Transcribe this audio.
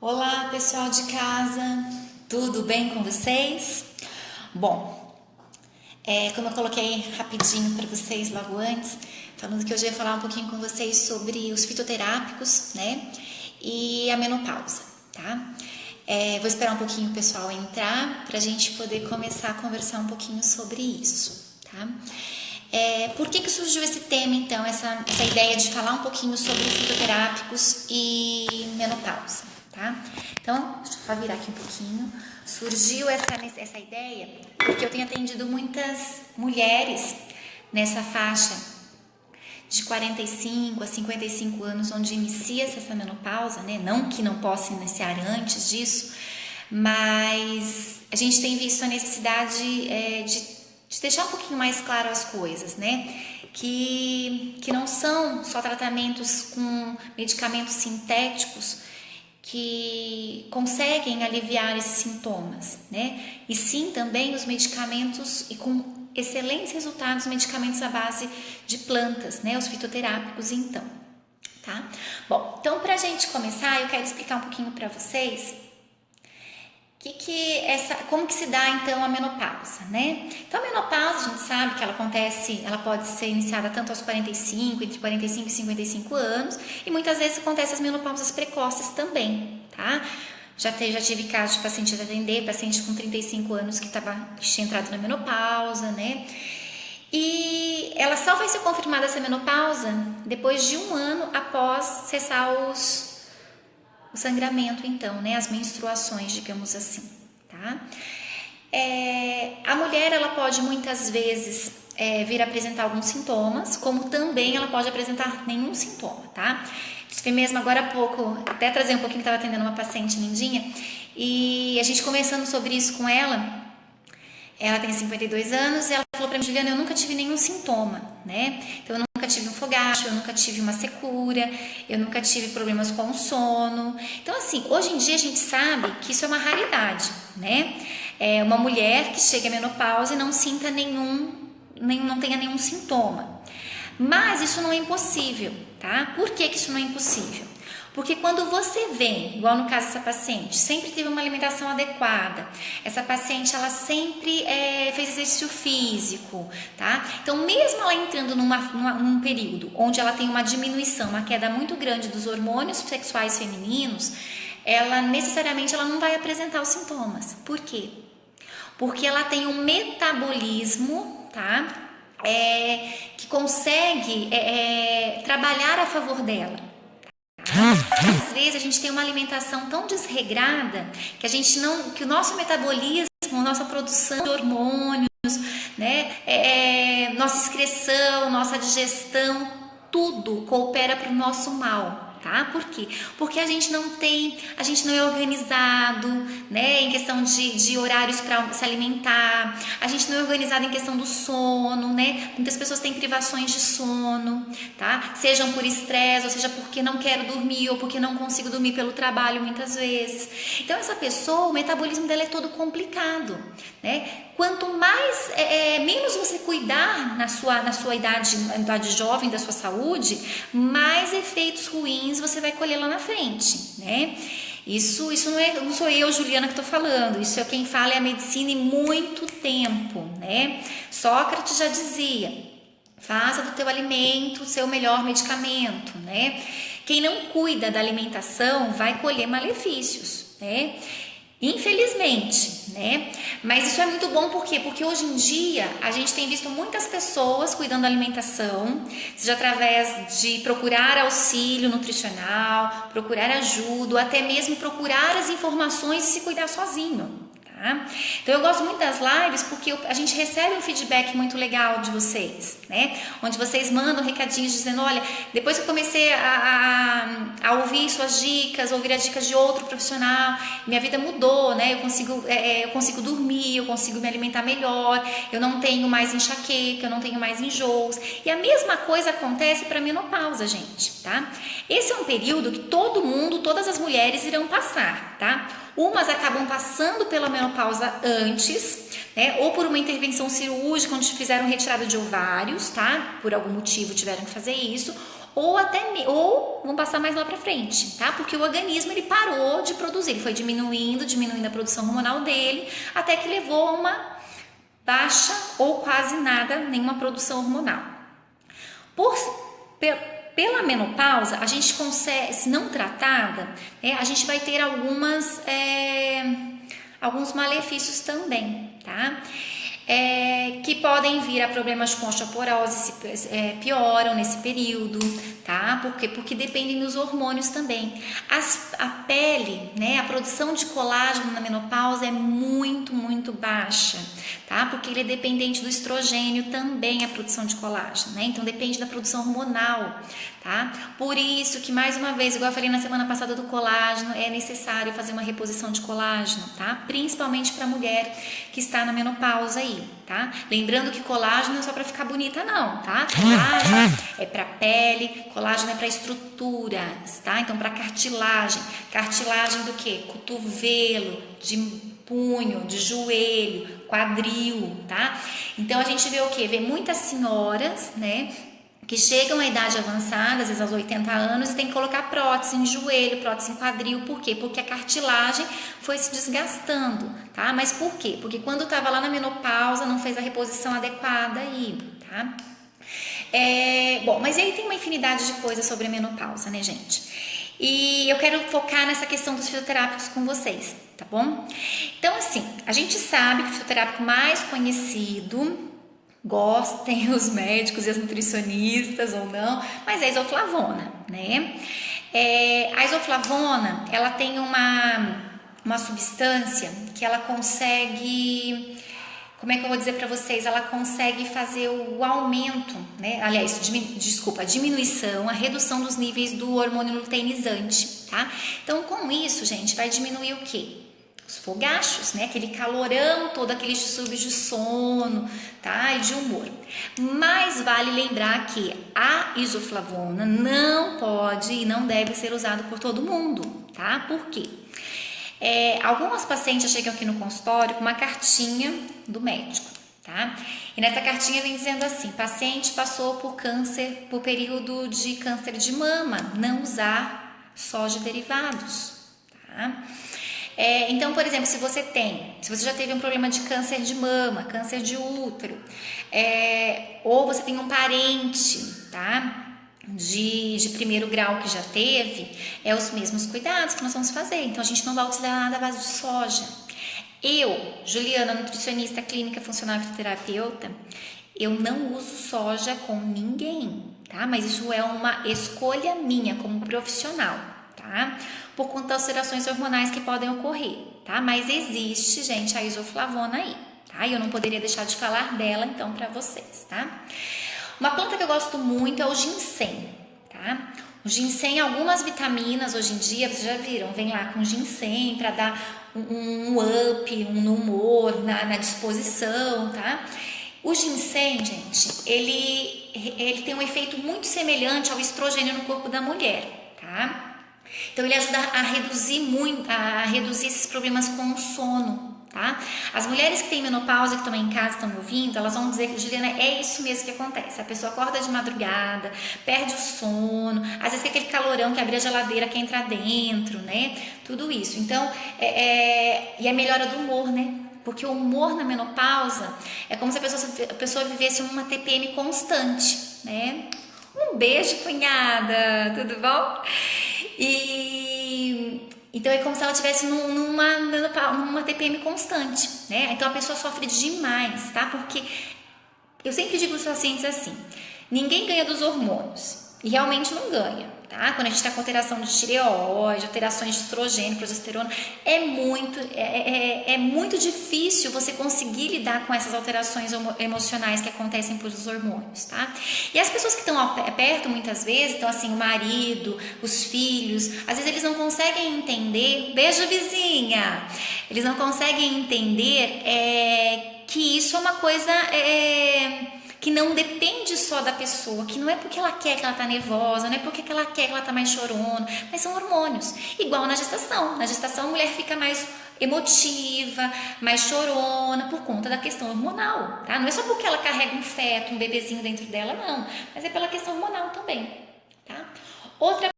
Olá, pessoal de casa, tudo bem com vocês? Bom, como eu coloquei rapidinho para vocês logo antes, falando que hoje eu ia falar um pouquinho com vocês sobre os fitoterápicos, né? E a menopausa, tá? Vou esperar um pouquinho o pessoal entrar para a gente poder começar a conversar um pouquinho sobre isso, tá? Por que surgiu esse tema, então, essa ideia de falar um pouquinho sobre fitoterápicos e menopausa, tá? Então, deixa eu só virar aqui um pouquinho. Surgiu essa ideia porque eu tenho atendido muitas mulheres nessa faixa de 45 a 55 anos, onde inicia-se essa menopausa, né? Não que não possa iniciar antes disso, mas a gente tem visto a necessidade de deixar um pouquinho mais claro as coisas, né? Que não são só tratamentos com medicamentos sintéticos que conseguem aliviar esses sintomas, né? E sim também os medicamentos, e com excelentes resultados, medicamentos à base de plantas, né? Os fitoterápicos, então, tá? Bom, então pra gente começar, eu quero explicar um pouquinho para vocês como que se dá então a menopausa, né? Então a menopausa, a gente sabe que ela pode ser iniciada tanto aos 45, entre 45 e 55 anos, e muitas vezes acontece as menopausas precoces também, tá? Já tive casos de paciente atender, paciente com 35 anos que tinha entrado na menopausa, né? E ela só vai ser confirmada essa menopausa depois de 1 ano após cessar o sangramento, então, né, as menstruações, digamos assim, tá? A mulher, ela pode muitas vezes vir apresentar alguns sintomas, como também ela pode apresentar nenhum sintoma, tá? Tive mesmo agora há pouco, até trazer um pouquinho que estava atendendo uma paciente lindinha, e a gente conversando sobre isso com ela tem 52 anos, e ela falou pra mim: Juliana, eu nunca tive nenhum sintoma, né? Então eu nunca tive um fogacho, eu nunca tive uma secura, eu nunca tive problemas com o sono. Então assim, hoje em dia a gente sabe que isso é uma raridade, né? Uma mulher que chega à menopausa e não sinta não tenha nenhum sintoma. Mas isso não é impossível, tá? Por que isso não é impossível? Porque quando você vem, igual no caso dessa paciente, sempre teve uma alimentação adequada, essa paciente ela sempre fez exercício físico, tá? Então mesmo ela entrando num período onde ela tem uma diminuição, uma queda muito grande dos hormônios sexuais femininos, ela necessariamente não vai apresentar os sintomas. Por quê? Porque ela tem um metabolismo, tá? Que consegue trabalhar a favor dela. Às vezes a gente tem uma alimentação tão desregrada que o nosso metabolismo, nossa produção de hormônios, né, nossa excreção, nossa digestão, tudo coopera para o nosso mal. Tá? Por quê? Porque a gente não é organizado, né, em questão de horários para se alimentar, a gente não é organizado em questão do sono, né? Muitas pessoas têm privações de sono, tá? Sejam por estresse, ou seja, porque não quero dormir, ou porque não consigo dormir pelo trabalho muitas vezes. Então essa pessoa, o metabolismo dela é todo complicado, né? Quanto mais, menos você cuidar na sua idade jovem da sua saúde, mais efeitos ruins você vai colher lá na frente, né? Isso não sou eu, Juliana, que estou falando. Isso é quem fala, é a medicina, em muito tempo, né? Sócrates já dizia: faça do teu alimento o seu melhor medicamento, né? Quem não cuida da alimentação vai colher malefícios, né? Infelizmente, né? Mas isso é muito bom, por quê? Porque hoje em dia a gente tem visto muitas pessoas cuidando da alimentação, seja através de procurar auxílio nutricional, procurar ajuda, ou até mesmo procurar as informações e se cuidar sozinho. Tá? Então eu gosto muito das lives porque a gente recebe um feedback muito legal de vocês, né? Onde vocês mandam recadinhos dizendo: olha, depois que eu comecei a ouvir suas dicas, ouvir as dicas de outro profissional, minha vida mudou, né? Eu consigo dormir, eu consigo me alimentar melhor, eu não tenho mais enxaqueca, eu não tenho mais enjoos. E a mesma coisa acontece para a menopausa, gente, tá? Esse é um período que todas as mulheres irão passar, tá? Umas acabam passando pela menopausa antes, né? Ou por uma intervenção cirúrgica, onde fizeram retirada de ovários, tá? Por algum motivo tiveram que fazer isso. ou vão passar mais lá para frente, tá? Porque o organismo ele parou de produzir, ele foi diminuindo a produção hormonal dele, até que levou a uma baixa ou quase nada, nenhuma produção hormonal. Pela menopausa, a gente consegue, se não tratada, a gente vai ter alguns malefícios também, tá? Que podem vir a problemas com osteoporose, pioram nesse período, tá? Porque dependem dos hormônios também. A pele, a produção de colágeno na menopausa é muito, muito baixa, tá? Porque ele é dependente do estrogênio também, a produção de colágeno, Então depende da produção hormonal, tá? Por isso que, mais uma vez, igual eu falei na semana passada do colágeno, é necessário fazer uma reposição de colágeno, tá? Principalmente para a mulher que está na menopausa aí, tá? Lembrando que colágeno não é só para ficar bonita não, tá? Colágeno é para pele, colágeno é para estruturas, tá? Então para cartilagem do quê? Cotovelo, de punho, de joelho, quadril, tá? Então a gente vê o quê? Vê muitas senhoras, que chegam à idade avançada, às vezes aos 80 anos, e tem que colocar prótese em joelho, prótese em quadril. Por quê? Porque a cartilagem foi se desgastando, tá? Mas por quê? Porque quando estava lá na menopausa, não fez a reposição adequada aí, tá? Bom, mas aí tem uma infinidade de coisas sobre a menopausa, gente? E eu quero focar nessa questão dos fitoterápicos com vocês, tá bom? Então, assim, a gente sabe que o fitoterápico mais conhecido, gostem os médicos e as nutricionistas ou não, mas é a isoflavona, A isoflavona, ela tem uma substância que ela consegue, como é que eu vou dizer para vocês? Ela consegue fazer o aumento, Aliás, a diminuição, a redução dos níveis do hormônio luteinizante, tá? Então, com isso, gente, vai diminuir o quê? Os fogachos, aquele calorão, todo aquele distúrbio de sono, tá? E de humor. Mas vale lembrar que a isoflavona não pode e não deve ser usado por todo mundo, tá? Por quê? Algumas pacientes chegam aqui no consultório com uma cartinha do médico, tá? E nessa cartinha vem dizendo assim: paciente passou por período de câncer de mama, não usar soja e derivados, tá? Então, por exemplo, se você já teve um problema de câncer de mama, câncer de útero, ou você tem um parente, tá? De primeiro grau que já teve, os mesmos cuidados que nós vamos fazer. Então, a gente não vai utilizar nada à base de soja. Eu, Juliana, nutricionista clínica funcional e fitoterapeuta, eu não uso soja com ninguém, tá? Mas isso é uma escolha minha como profissional, tá? Por conta das alterações hormonais que podem ocorrer, tá? Mas existe, gente, a isoflavona aí, tá? E eu não poderia deixar de falar dela, então, para vocês, tá? Uma planta que eu gosto muito é o ginseng, tá? O ginseng, algumas vitaminas, hoje em dia, vocês já viram, vem lá com ginseng para dar um up, no humor, na disposição, tá? O ginseng, gente, ele tem um efeito muito semelhante ao estrogênio no corpo da mulher, tá? Então ele ajuda a reduzir esses problemas com o sono, tá? As mulheres que têm menopausa, que estão em casa, estão me ouvindo, elas vão dizer que, Juliana, é isso mesmo que acontece. A pessoa acorda de madrugada, perde o sono, às vezes tem aquele calorão que abre a geladeira, quer entrar dentro, Tudo isso. Então, e a melhora do humor, Porque o humor na menopausa é como se a pessoa vivesse uma TPM constante, Um beijo, cunhada, tudo bom? Então é como se ela estivesse numa TPM constante, Então a pessoa sofre demais, tá? Porque eu sempre digo aos pacientes assim: ninguém ganha dos hormônios, e realmente não ganha, tá? Quando a gente está com alteração de tireoide, alterações de estrogênio, progesterona, é muito difícil você conseguir lidar com essas alterações emocionais que acontecem por os hormônios, tá? E as pessoas que estão perto, muitas vezes, então assim, o marido, os filhos, às vezes eles não conseguem entender, beijo vizinha, eles não conseguem entender que isso é uma coisa que não depende só da pessoa, que não é porque ela quer que ela tá nervosa, não é porque ela quer que ela tá mais chorona, mas são hormônios. Igual na gestação. Na gestação a mulher fica mais emotiva, mais chorona, por conta da questão hormonal, tá? Não é só porque ela carrega um feto, um bebezinho dentro dela, não, mas é pela questão hormonal também, tá? Outra